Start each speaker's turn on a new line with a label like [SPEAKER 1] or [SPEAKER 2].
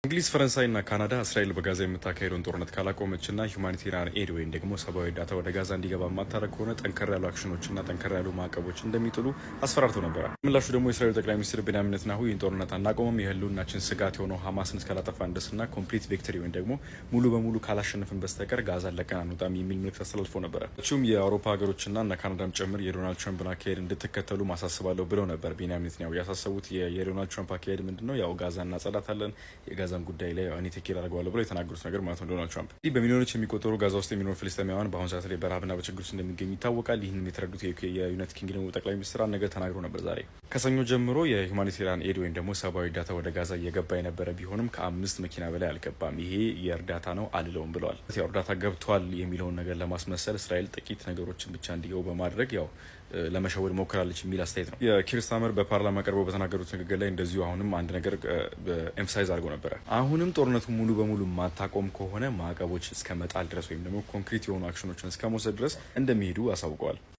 [SPEAKER 1] እንግሊዝ ፈረንሳይና ካናዳ እስራኤል በጋዛ የምታካሄደውን ጦርነት ካላቆመችና ሁማኒቴሪያን ኤድ ወይም ደግሞ ሰብአዊ እርዳታ ወደ ጋዛ እንዲገባ ማታረግ ከሆነ ጠንከር ያሉ አክሽኖችና ጠንከር ያሉ ማዕቀቦች እንደሚጥሉ አስፈራርተው ነበር። ምላሹ ደግሞ የእስራኤል ጠቅላይ ሚኒስትር ቤንያሚን ኔታንያሁ ይህን ጦርነት አናቆምም፣ የህልውናችን ስጋት የሆነው ሐማስን እስካላጠፋን ድረስና ኮምፕሊት ቪክቶሪ ወይም ደግሞ ሙሉ በሙሉ ካላሸነፍን በስተቀር ጋዛን ለቀን አንወጣም የሚል ምልክት አስተላልፈው ነበረ። እሱም የአውሮፓ ሀገሮችና እነ ካናዳም ጭምር የዶናልድ ትራምፕን አካሄድ እንድትከተሉ ማሳስባለሁ ብለው ነበር። ቤንያሚን ኔታንያሁ ያሳሰቡት የዶናልድ ትራምፕ አካሄድ ምንድነው? ያው ጋዛ እናጸዳታለን፣ የጋዛን ጉዳይ ላይ ቴኬር አድርገዋለሁ ብለው የተናገሩት ነገር ማለት ነው ዶናልድ ትራምፕ። ይህ በሚሊዮኖች የሚቆጠሩ ጋዛ ውስጥ የሚኖሩ ፍልስጤማውያን በአሁኑ ሰዓት ላይ በረሃብና በችግር ውስጥ እንደሚገኙ ይታወቃል። ይህንን የተረዱት የዩናይትድ ኪንግደም ጠቅላይ ሚኒስትር አንድ ነገር ተናግረው ነበር ዛሬ። ከሰኞ ጀምሮ የሁማኒቴሪያን ኤድ ወይም ደግሞ ሰብአዊ እርዳታ ወደ ጋዛ እየገባ የነበረ ቢሆንም ከ5 መኪና በላይ አልገባም። ይሄ የእርዳታ ነው አልለውም ብለዋል። ያው እርዳታ ገብቷል የሚለውን ነገር ለማስመሰል እስራኤል ጥቂት ነገሮችን ብቻ እንዲገቡ በማድረግ ያው ለመሸወድ ሞክራለች የሚል አስተያየት ነው። የኪር ስታርመር በፓርላማ ቀርበው በተናገሩት ንግግር ላይ እንደዚሁ አሁንም አንድ ነገር ኤምፋሳይዝ አድርገው ነበረ። አሁንም ጦርነቱ ሙሉ በሙሉ ማታቆም ከሆነ ማዕቀቦች እስከ መጣል ድረስ ወይም ደግሞ ኮንክሪት የሆኑ አክሽኖችን እስከ መውሰድ ድረስ እንደሚሄዱ አሳውቀዋል።